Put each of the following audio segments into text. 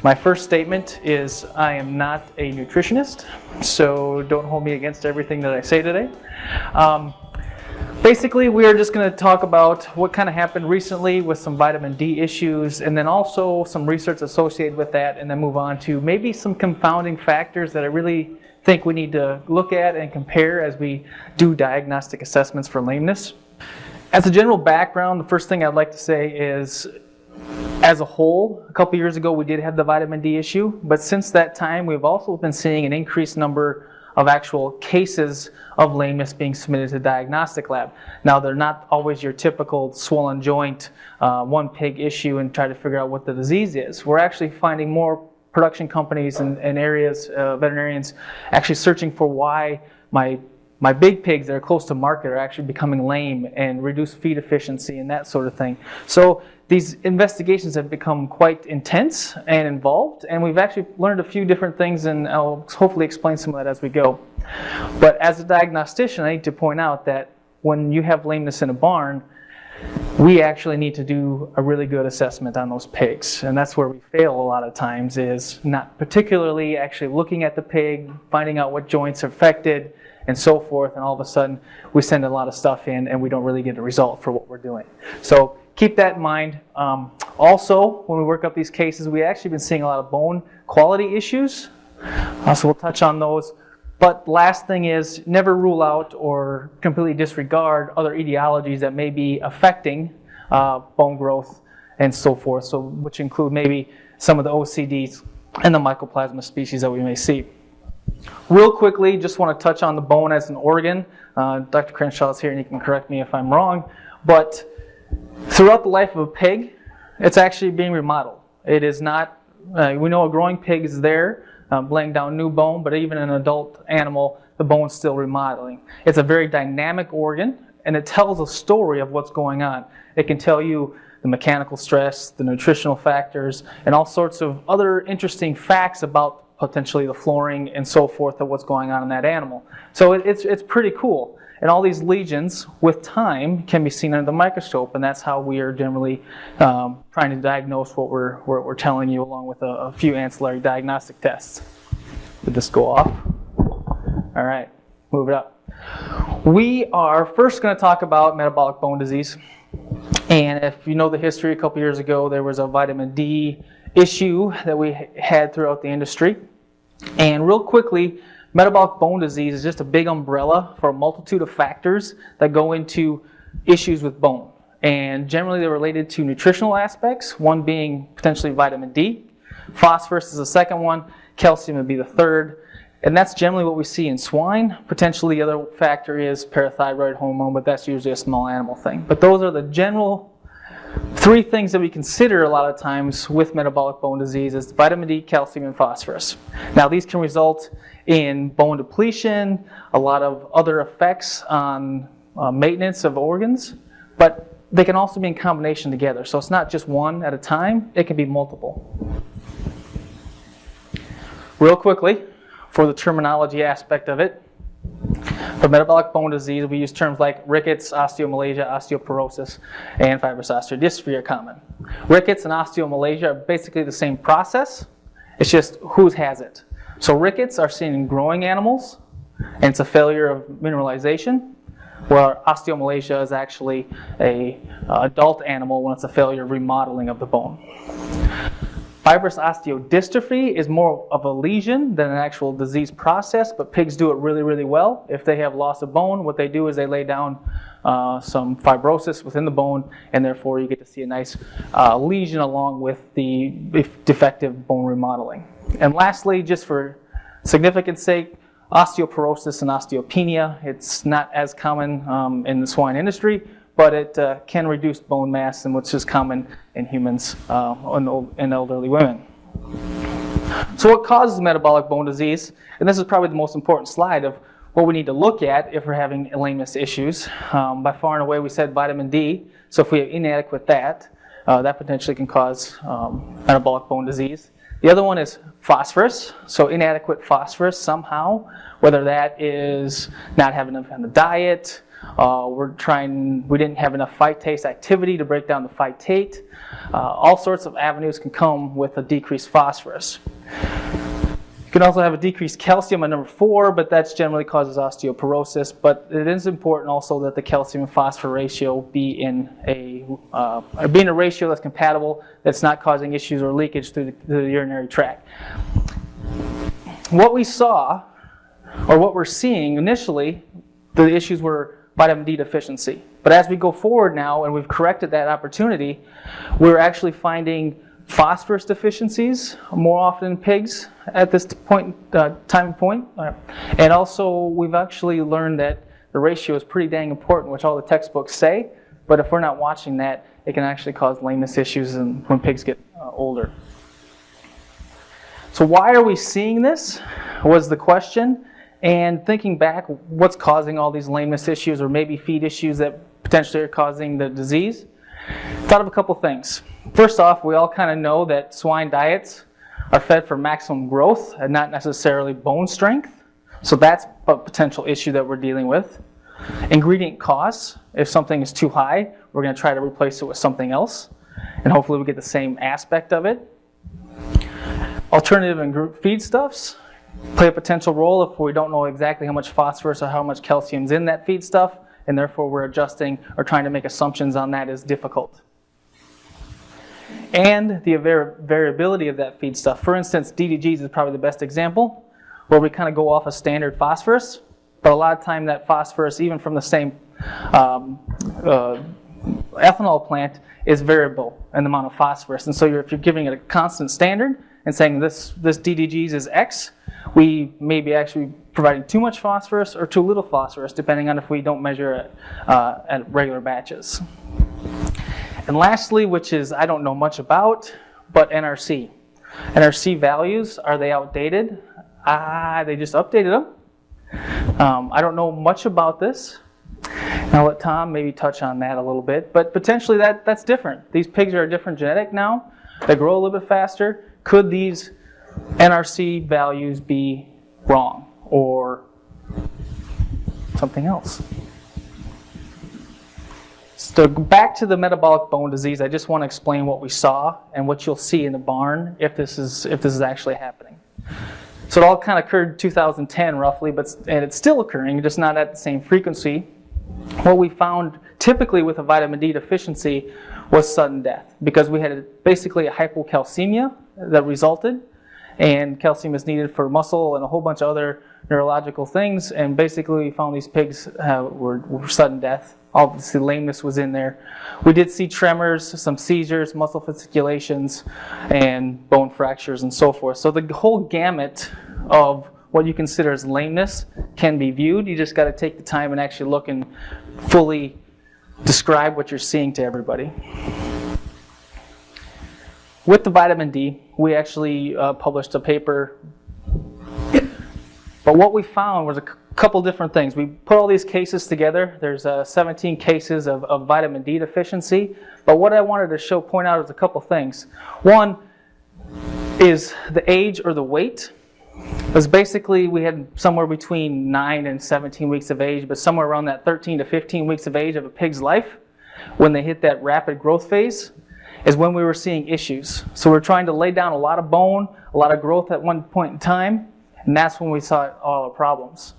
My first statement is I am not a nutritionist, so don't hold me against everything that I say today. Basically, we are just going to talk about what kind of happened recently with some vitamin D issues, and then also some research associated with that, and then move on to maybe some confounding factors that I really think we need to look at and compare as we do diagnostic assessments for lameness. As a general background, the first thing I'd like to say is, as a whole, a couple years ago we did have the vitamin D issue, but since that time we've also been seeing an increased number of actual cases of lameness being submitted to diagnostic lab. Now, they're not always your typical swollen joint, one pig issue and try to figure out what the disease is. We're actually finding more production companies and areas, veterinarians, actually searching for why my big pigs that are close to market are actually becoming lame and reduced feed efficiency and that sort of thing. So these investigations have become quite intense and involved, and we've actually learned a few different things, and I'll hopefully explain some of that as we go. But as a diagnostician, I need to point out that when you have lameness in a barn, we actually need to do a really good assessment on those pigs. And that's where we fail a lot of times, is not particularly actually looking at the pig, finding out what joints are affected, and so forth, and all of a sudden we send a lot of stuff in and we don't really get a result for what we're doing. So keep that in mind. Also, when we work up these cases, we've actually been seeing a lot of bone quality issues, so we'll touch on those. But last thing is, never rule out or completely disregard other etiologies that may be affecting bone growth and so forth, so which include maybe some of the OCDs and the Mycoplasma species that we may see. Real quickly, just want to touch on the bone as an organ. Dr. Crenshaw is here and he can correct me if I'm wrong, but throughout the life of a pig, it's actually being remodeled. It is not, we know a growing pig is there, laying down new bone, but even an adult animal, the bone's still remodeling. It's a very dynamic organ, and it tells a story of what's going on. It can tell you the mechanical stress, the nutritional factors, and all sorts of other interesting facts about potentially the flooring and so forth of what's going on in that animal. So it's pretty cool. And all these lesions, with time, can be seen under the microscope, and that's how we are generally trying to diagnose what we're telling you, along with a few ancillary diagnostic tests. Did this go off? All right, move it up. We are first going to talk about metabolic bone disease. And if you know the history, a couple years ago there was a vitamin D issue that we had throughout the industry. And real quickly, metabolic bone disease is just a big umbrella for a multitude of factors that go into issues with bone. And generally they're related to nutritional aspects, one being potentially vitamin D. Phosphorus is the second one, calcium would be the third. And that's generally what we see in swine. Potentially the other factor is parathyroid hormone, but that's usually a small animal thing. But those are the general three things that we consider a lot of times with metabolic bone disease: is vitamin D, calcium, and phosphorus. Now these can result in bone depletion, a lot of other effects on maintenance of organs, but they can also be in combination together. So it's not just one at a time, it can be multiple. Real quickly, for the terminology aspect of it, for metabolic bone disease, we use terms like rickets, osteomalacia, osteoporosis, and fibrous osteodystrophy are common. Rickets and osteomalacia are basically the same process, it's just whose has it. So rickets are seen in growing animals, and it's a failure of mineralization, where osteomalacia is actually an adult animal when it's a failure of remodeling of the bone. Fibrous osteodystrophy is more of a lesion than an actual disease process, but pigs do it really, really well. If they have loss of bone, what they do is they lay down some fibrosis within the bone, and therefore you get to see a nice lesion along with the defective bone remodeling. And lastly, just for significance sake, osteoporosis and osteopenia. It's not as common in the swine industry, but it can reduce bone mass, and which is common in humans and elderly women. So what causes metabolic bone disease? And this is probably the most important slide of what we need to look at if we're having lameness issues. By far and away, we said vitamin D. So if we have inadequate that potentially can cause metabolic bone disease. The other one is phosphorus. So inadequate phosphorus somehow, whether that is not having enough in the diet, We didn't have enough phytase activity to break down the phytate. All sorts of avenues can come with a decreased phosphorus. You can also have a decreased calcium at number 4, but that generally causes osteoporosis. But it is important also that the calcium and phosphorus ratio be in a ratio that's compatible, that's not causing issues or leakage through the urinary tract. What we saw, or what we're seeing initially, the issues were vitamin D deficiency. But as we go forward now and we've corrected that opportunity, we're actually finding phosphorus deficiencies more often in pigs at this time point. And also we've actually learned that the ratio is pretty dang important, which all the textbooks say, but if we're not watching that, it can actually cause lameness issues when pigs get older. So why are we seeing this was the question, and thinking back, what's causing all these lameness issues or maybe feed issues that potentially are causing the disease? Thought of a couple things. First off, we all kind of know that swine diets are fed for maximum growth and not necessarily bone strength. So that's a potential issue that we're dealing with. Ingredient costs, if something is too high, we're going to try to replace it with something else, and hopefully we get the same aspect of it. Alternative and group feedstuffs play a potential role if we don't know exactly how much phosphorus or how much calcium is in that feedstuff, and therefore we're adjusting or trying to make assumptions on that is difficult. And the variability of that feedstuff. For instance, DDGs is probably the best example, where we kind of go off a standard phosphorus, but a lot of time that phosphorus, even from the same ethanol plant, is variable in the amount of phosphorus. And so if you're giving it a constant standard and saying this DDGs is X, we may be actually providing too much phosphorus or too little phosphorus, depending on if we don't measure it at regular batches. And lastly, which is I don't know much about, but NRC. NRC values, are they outdated? They just updated them. I don't know much about this. And I'll let Tom maybe touch on that a little bit, but potentially that's different. These pigs are a different genetic now. They grow a little bit faster. Could these NRC values be wrong or something else? So back to the metabolic bone disease, I just want to explain what we saw and what you'll see in the barn if this is actually happening. So it all kind of occurred in 2010 roughly, and it's still occurring, just not at the same frequency. What we found typically with a vitamin D deficiency was sudden death, because we had basically a hypocalcemia that resulted, and calcium is needed for muscle and a whole bunch of other neurological things, and basically we found these pigs were sudden death. Obviously lameness was in there. We did see tremors, some seizures, muscle fasciculations, and bone fractures and so forth. So the whole gamut of what you consider as lameness can be viewed. You just got to take the time and actually look and fully describe what you're seeing to everybody. With the vitamin D, we actually published a paper. But what we found was a couple different things. We put all these cases together. There's 17 cases of vitamin D deficiency. But what I wanted to point out is a couple things. One is the age or the weight. Because basically we had somewhere between 9 and 17 weeks of age, but somewhere around that 13 to 15 weeks of age of a pig's life, when they hit that rapid growth phase, is when we were seeing issues. So we're trying to lay down a lot of bone, a lot of growth at one point in time, and that's when we saw all the problems.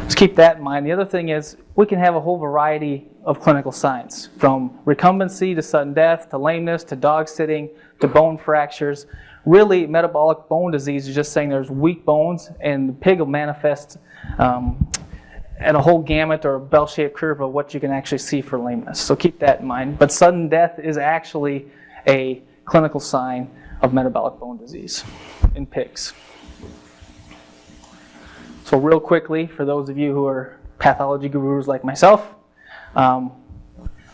Just keep that in mind. The other thing is we can have a whole variety of clinical signs, from recumbency to sudden death to lameness to dog sitting to bone fractures. Really, metabolic bone disease is just saying there's weak bones, and the pig will manifest at a whole gamut or a bell-shaped curve of what you can actually see for lameness. So keep that in mind. But sudden death is actually a clinical sign of metabolic bone disease in pigs. So real quickly, for those of you who are pathology gurus like myself,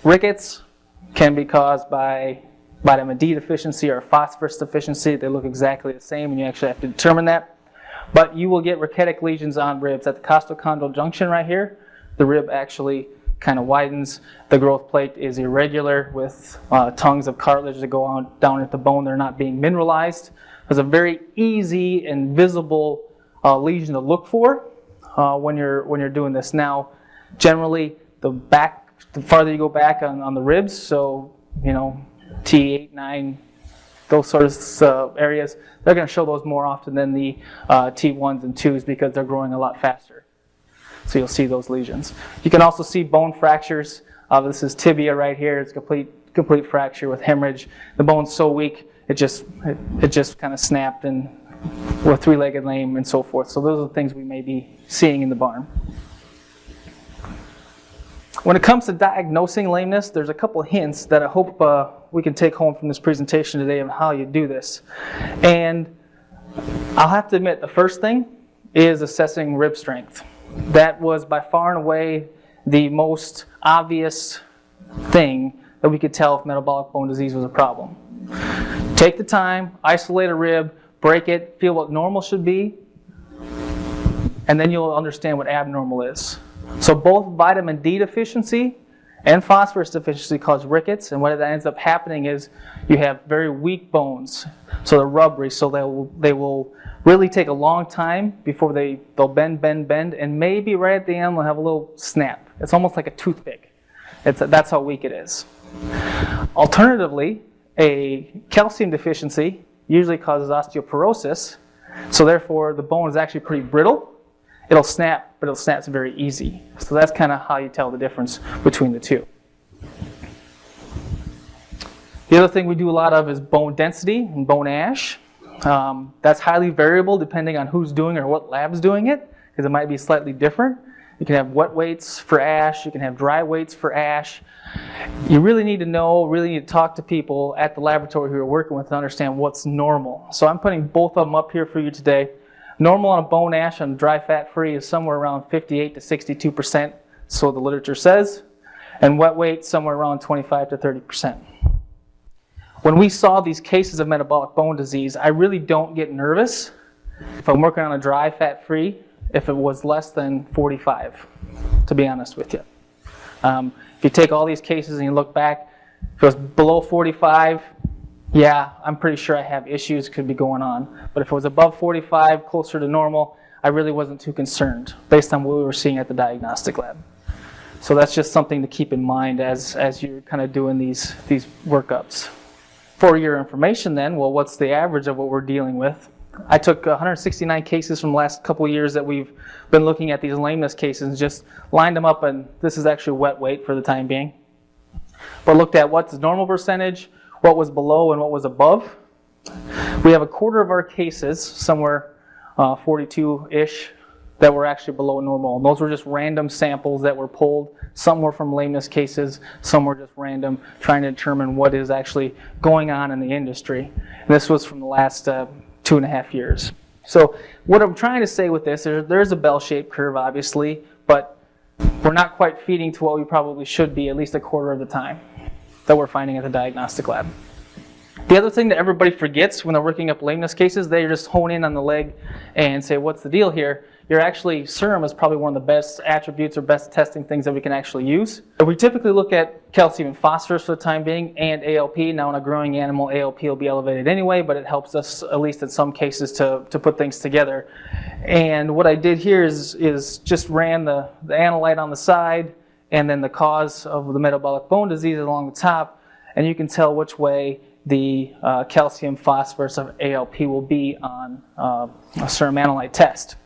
rickets can be caused by vitamin D deficiency or phosphorus deficiency. They look exactly the same, and you actually have to determine that. But you will get rickety lesions on ribs. At the costochondral junction right here, the rib actually kind of widens. The growth plate is irregular with tongues of cartilage that go on down at the bone. They're not being mineralized. There's a very easy and visible lesion to look for when you're doing this. Now, generally, the farther you go back on the ribs, so T8, 9, those sorts of areas, they're going to show those more often than the T1s and 2s because they're growing a lot faster. So you'll see those lesions. You can also see bone fractures. This is tibia right here. It's complete fracture with hemorrhage. The bone's so weak, it just kind of snapped, and we're three-legged lame and so forth. So those are the things we may be seeing in the barn. When it comes to diagnosing lameness, there's a couple of hints that I hope we can take home from this presentation today of how you do this. And I'll have to admit, the first thing is assessing rib strength. That was by far and away the most obvious thing that we could tell if metabolic bone disease was a problem. Take the time, isolate a rib, break it, feel what normal should be, and then you'll understand what abnormal is. So both vitamin D deficiency and phosphorus deficiency cause rickets, and what that ends up happening is you have very weak bones, so they're rubbery, so they will really take a long time before they'll bend, and maybe right at the end they'll have a little snap. It's almost like a toothpick. That's how weak it is. Alternatively, a calcium deficiency usually causes osteoporosis, so therefore the bone is actually pretty brittle. It'll snap, but it'll snap very easy. So that's kind of how you tell the difference between the two. The other thing we do a lot of is bone density and bone ash. That's highly variable depending on who's doing it or what lab's doing it, because it might be slightly different. You can have wet weights for ash, you can have dry weights for ash. You really need to talk to people at the laboratory who you're working with to understand what's normal. So I'm putting both of them up here for you today. Normal on a bone ash on dry fat free is somewhere around 58 to 62%, so the literature says, and wet weight somewhere around 25 to 30%. When we saw these cases of metabolic bone disease, I really don't get nervous if I'm working on a dry fat free if it was less than 45, to be honest with you. If you take all these cases and you look back, if it was below 45, yeah, I'm pretty sure I have issues could be going on. But if it was above 45, closer to normal, I really wasn't too concerned based on what we were seeing at the diagnostic lab. So that's just something to keep in mind as you're kind of doing these workups. For your information then, well, what's the average of what we're dealing with? I took 169 cases from the last couple of years that we've been looking at these lameness cases and just lined them up, and this is actually wet weight for the time being. But looked at what's the normal percentage, what was below and what was above. We have a quarter of our cases, somewhere 42-ish, that were actually below normal. And those were just random samples that were pulled. Some were from lameness cases, some were just random, trying to determine what is actually going on in the industry. And this was from the last 2.5 years. So what I'm trying to say with this, there's a bell-shaped curve obviously, but we're not quite feeding to what we probably should be at least a quarter of the time that we're finding at the diagnostic lab. The other thing that everybody forgets when they're working up lameness cases, they just hone in on the leg and say, what's the deal here? Serum is probably one of the best attributes or best testing things that we can actually use. We typically look at calcium and phosphorus for the time being, and ALP. Now in a growing animal, ALP will be elevated anyway, but it helps us, at least in some cases, to put things together. And what I did here is just ran the analyte on the side, and then the cause of the metabolic bone disease along the top, and you can tell which way the calcium phosphorus of ALP will be on a serum analyte test.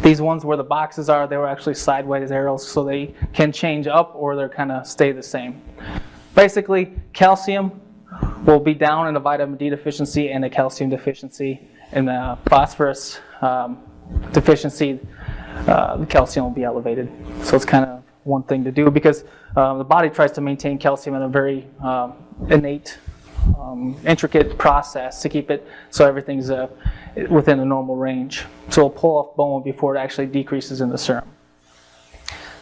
These ones where the boxes are, they were actually sideways arrows, so they can change up or they're kind of stay the same. Basically, calcium will be down in a vitamin D deficiency and a calcium deficiency, and the phosphorus deficiency, the calcium will be elevated. So it's kind of one thing to do because the body tries to maintain calcium in a very innate, intricate process to keep it so everything's within a normal range. So it'll pull off bone before it actually decreases in the serum.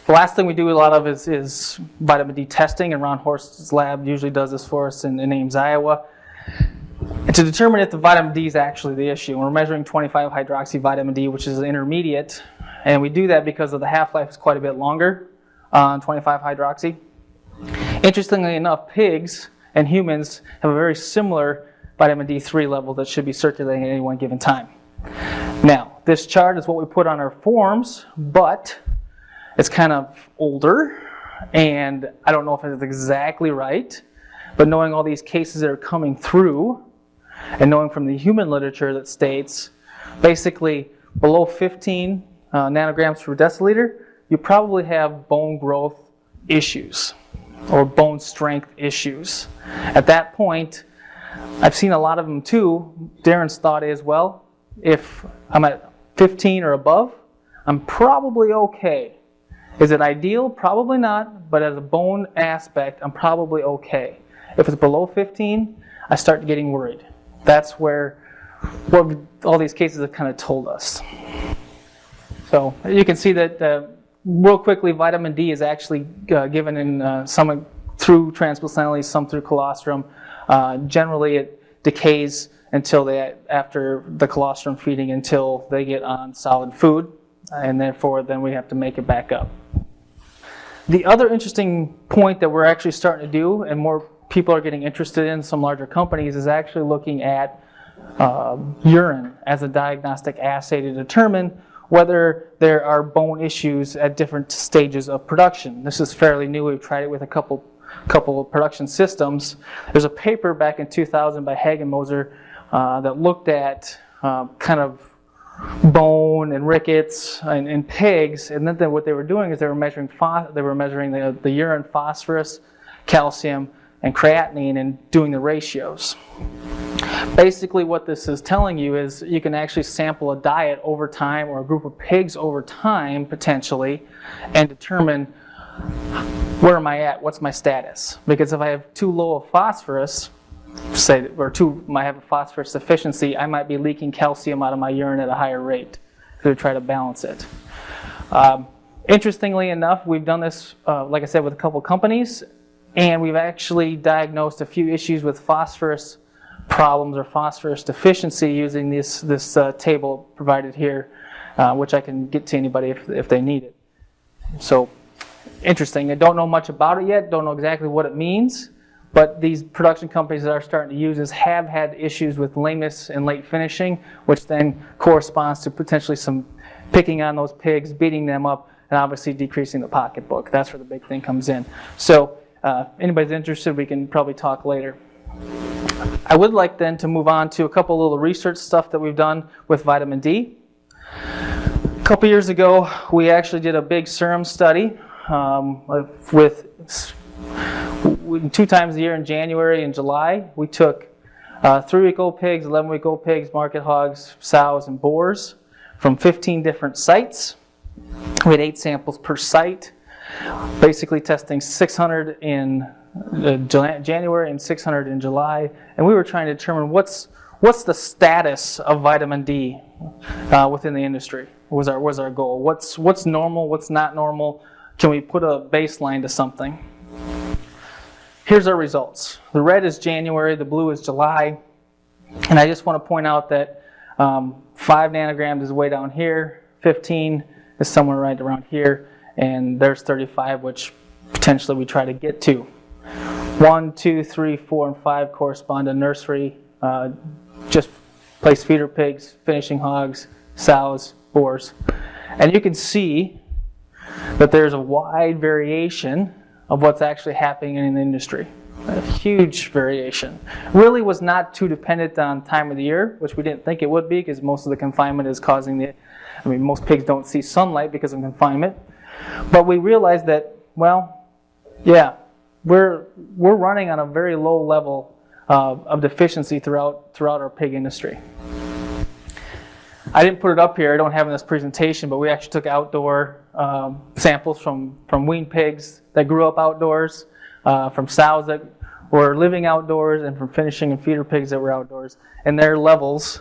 The last thing we do a lot of is vitamin D testing, and Ron Horst's lab usually does this for us in Ames, Iowa. And to determine if the vitamin D is actually the issue, we're measuring 25-hydroxy vitamin D, which is an intermediate, and we do that because of the half-life is quite a bit longer on 25-hydroxy. Interestingly enough, pigs and humans have a very similar vitamin D3 level that should be circulating at any one given time. Now, this chart is what we put on our forms, but it's kind of older, and I don't know if it's exactly right, but knowing all these cases that are coming through, and knowing from the human literature that states basically below 15 nanograms per deciliter, you probably have bone growth issues or bone strength issues. At that point, I've seen a lot of them too. Darin's thought is, well, if I'm at 15 or above, I'm probably okay. Is it ideal? Probably not, but as a bone aspect, I'm probably okay. If it's below 15, I start getting worried. That's what all these cases have kind of told us. So you can see that real quickly, vitamin D is actually given in some through transplacentally, some through colostrum. Generally, it decays after the colostrum feeding until they get on solid food, and therefore then we have to make it back up. The other interesting point that we're actually starting to do, and more people are getting interested in, some larger companies, is actually looking at urine as a diagnostic assay to determine whether there are bone issues at different stages of production. This is fairly new. We've tried it with a couple of production systems. There's a paper back in 2000 by Hagenmoser that looked at kind of bone and rickets in pigs, and then what they were doing is they were measuring the urine phosphorus, calcium, and creatinine and doing the ratios. Basically what this is telling you is you can actually sample a diet over time or a group of pigs over time potentially and determine where am I at, what's my status. Because if I have too low of phosphorus, I have a phosphorus deficiency, I might be leaking calcium out of my urine at a higher rate to try to balance it. Interestingly enough, we've done this, like I said, with a couple companies, and we've actually diagnosed a few issues with phosphorus problems or phosphorus deficiency using this table provided here, which I can get to anybody if they need it. So, interesting. I don't know much about it yet, don't know exactly what it means, but these production companies that are starting to use this have had issues with lameness and late finishing, which then corresponds to potentially some picking on those pigs, beating them up, and obviously decreasing the pocketbook. That's where the big thing comes in. So, anybody's interested, we can probably talk later. I would like then to move on to a couple little research stuff that we've done with vitamin D. A couple years ago, we actually did a big serum study with 2 times a year in January and July. We took 3-week-old pigs, 11-week-old pigs, market hogs, sows, and boars from 15 different sites. We had 8 samples per site, basically testing 600 in January and 600 in July, and we were trying to determine what's the status of vitamin D within the industry. Was our goal? What's normal? What's not normal? Can we put a baseline to something? Here's our results. The red is January, the blue is July, and I just want to point out that 5 nanograms is way down here, 15 is somewhere right around here, and there's 35, which potentially we try to get to. 1, 2, 3, 4, and 5 correspond to nursery, just place feeder pigs, finishing hogs, sows, boars. And you can see that there's a wide variation of what's actually happening in the industry. A huge variation. Really was not too dependent on time of the year, which we didn't think it would be because most of the confinement is causing most pigs don't see sunlight because of confinement. But we realized that, well, yeah, we're running on a very low level of deficiency throughout our pig industry. I didn't put it up here, I don't have it in this presentation, but we actually took outdoor samples from weaned pigs that grew up outdoors, from sows that were living outdoors, and from finishing and feeder pigs that were outdoors. And their levels,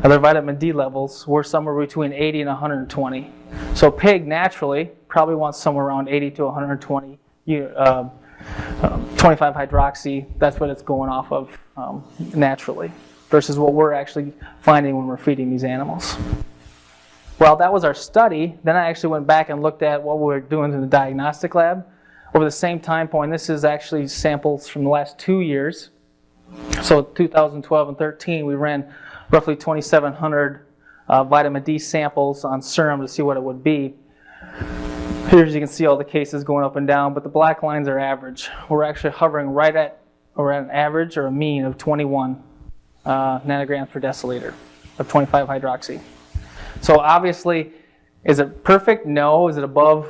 their vitamin D levels, were somewhere between 80 and 120. So pig naturally probably wants somewhere around 80 to 120. 25 hydroxy, that's what it's going off of naturally, versus what we're actually finding when we're feeding these animals. Well, that was our study. Then I actually went back and looked at what we were doing in the diagnostic lab over the same time point. This is actually samples from the last 2 years. So 2012 and 13, we ran roughly 2,700 vitamin D samples on serum to see what it would be. Here you can see all the cases going up and down, but the black lines are average. We're actually hovering right at an average or a mean of 21 nanograms per deciliter of 25-hydroxy. So obviously, is it perfect? No. Is it above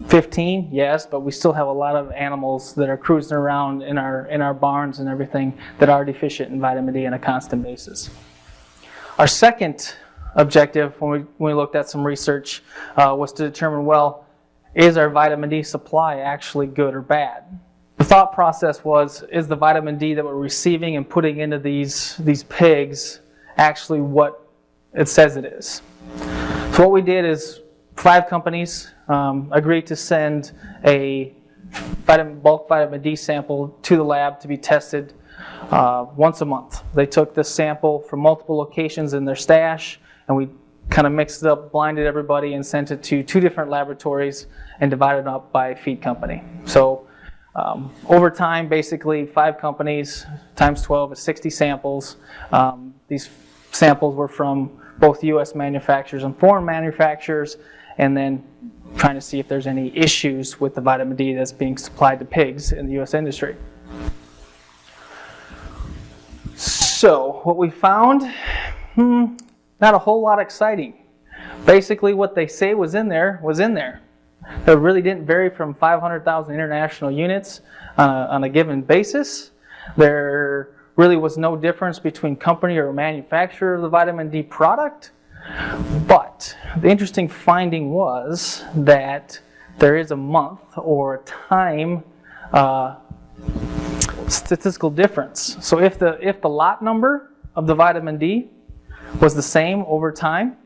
15? Yes, but we still have a lot of animals that are cruising around in our barns and everything that are deficient in vitamin D on a constant basis. Our second objective when we looked at some research was to determine, well, is our vitamin D supply actually good or bad? The thought process was, is the vitamin D that we're receiving and putting into these pigs actually what it says it is? So what we did is 5 companies agreed to send a bulk vitamin D sample to the lab to be tested once a month. They took this sample from multiple locations in their stash, and we kind of mixed it up, blinded everybody, and sent it to 2 different laboratories and divided it up by feed company. So over time, basically 5 companies times 12 is 60 samples. These samples were from both U.S. manufacturers and foreign manufacturers, and then trying to see if there's any issues with the vitamin D that's being supplied to pigs in the U.S. industry. So what we found, not a whole lot exciting. Basically what they say was in there was in there. It really didn't vary from 500,000 international units on a given basis. There really was no difference between company or manufacturer of the vitamin D product. But the interesting finding was that there is a month or a time statistical difference. So if the lot number of the vitamin D was the same over time,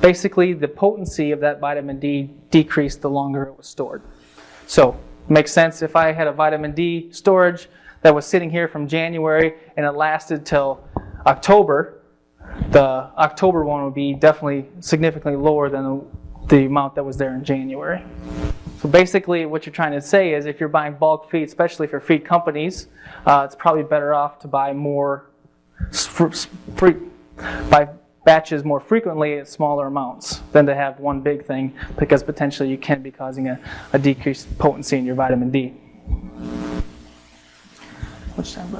basically the potency of that vitamin D decreased the longer it was stored. So it makes sense if I had a vitamin D storage that was sitting here from January and it lasted till October, the October one would be definitely significantly lower than the amount that was there in January. So basically what you're trying to say is if you're buying bulk feed, especially for feed companies, it's probably better off to buy more buy batches more frequently at smaller amounts than to have one big thing, because potentially you can be causing a decreased potency in your vitamin D. Which time?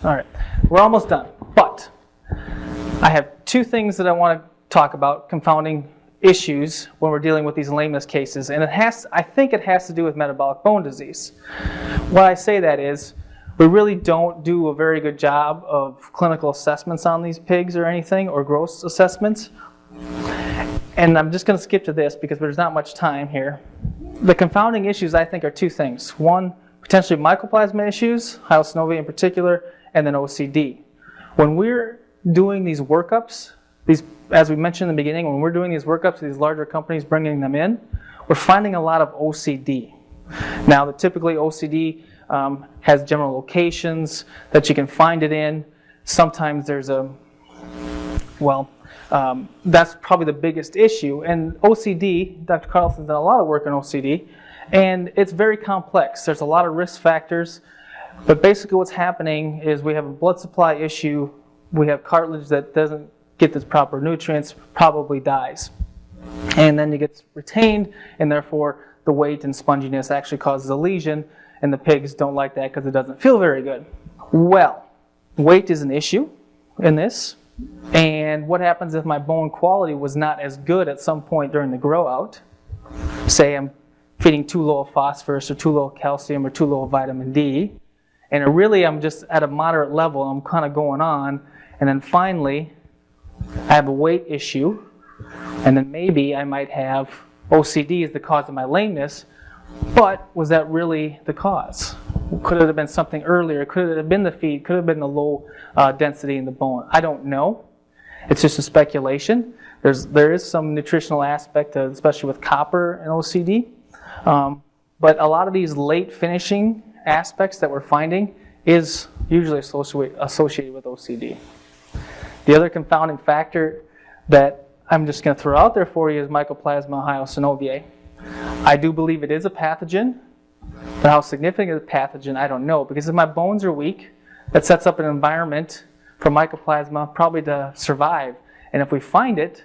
All right, we're almost done. But I have 2 things that I want to talk about, confounding issues when we're dealing with these lameness cases, and I think it has to do with metabolic bone disease. Why I say that is, we really don't do a very good job of clinical assessments on these pigs or anything, or gross assessments. And I'm just going to skip to this because there's not much time here. The confounding issues, I think, are 2 things. One, potentially mycoplasma issues, Hyozanova in particular, and then OCD. When we're doing these workups, as we mentioned in the beginning, when we're doing these workups, these larger companies bringing them in, we're finding a lot of OCD. Now, typically OCD has general locations that you can find it in. Sometimes there's that's probably the biggest issue. And OCD, Dr. Carlson's done a lot of work on OCD, and it's very complex. There's a lot of risk factors, but basically what's happening is we have a blood supply issue. We have cartilage that doesn't get the proper nutrients, probably dies. And then it gets retained, and therefore the weight and sponginess actually causes a lesion, and the pigs don't like that because it doesn't feel very good. Well, weight is an issue in this, and what happens if my bone quality was not as good at some point during the grow out? Say I'm feeding too low of phosphorus or too low of calcium or too low of vitamin D, and I'm just at a moderate level, I'm kind of going on, and then finally I have a weight issue, and then maybe I might have OCD as the cause of my lameness, but was that really the cause? Could it have been something earlier? Could it have been the feed? Could it have been the low density in the bone? I don't know. It's just a speculation. There is some nutritional aspect, especially with copper and OCD, but a lot of these late finishing aspects that we're finding is usually associated with OCD. The other confounding factor that I'm just going to throw out there for you is Mycoplasma Hyozanova. I do believe it is a pathogen, but how significant is a pathogen, I don't know. Because if my bones are weak, that sets up an environment for Mycoplasma probably to survive. And if we find it,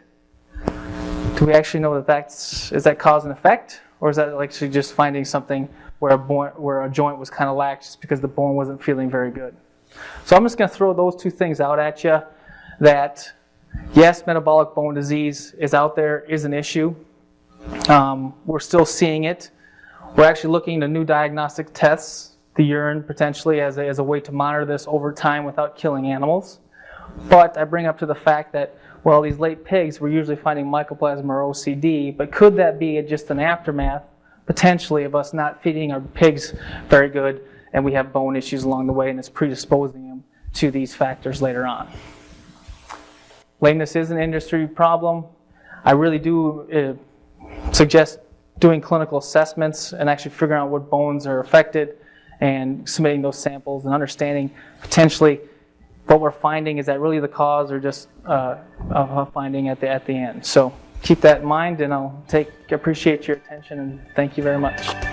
do we actually know is that cause and effect? or is that actually just finding something where a joint was kind of lax just because the bone wasn't feeling very good? So I'm just going to throw those two things out at you, that yes, metabolic bone disease is out there, is an issue. We're still seeing it. We're actually looking into new diagnostic tests, the urine potentially as a way to monitor this over time without killing animals. But I bring up to the fact that, well, these late pigs, we're usually finding mycoplasma or OCD, but could that be just an aftermath, potentially, of us not feeding our pigs very good, and we have bone issues along the way, and it's predisposing them to these factors later on? Lameness is an industry problem. I really do suggest doing clinical assessments and actually figuring out what bones are affected and submitting those samples and understanding potentially what we're finding, is that really the cause or just a finding at the end. So keep that in mind, and I'll appreciate your attention, and thank you very much.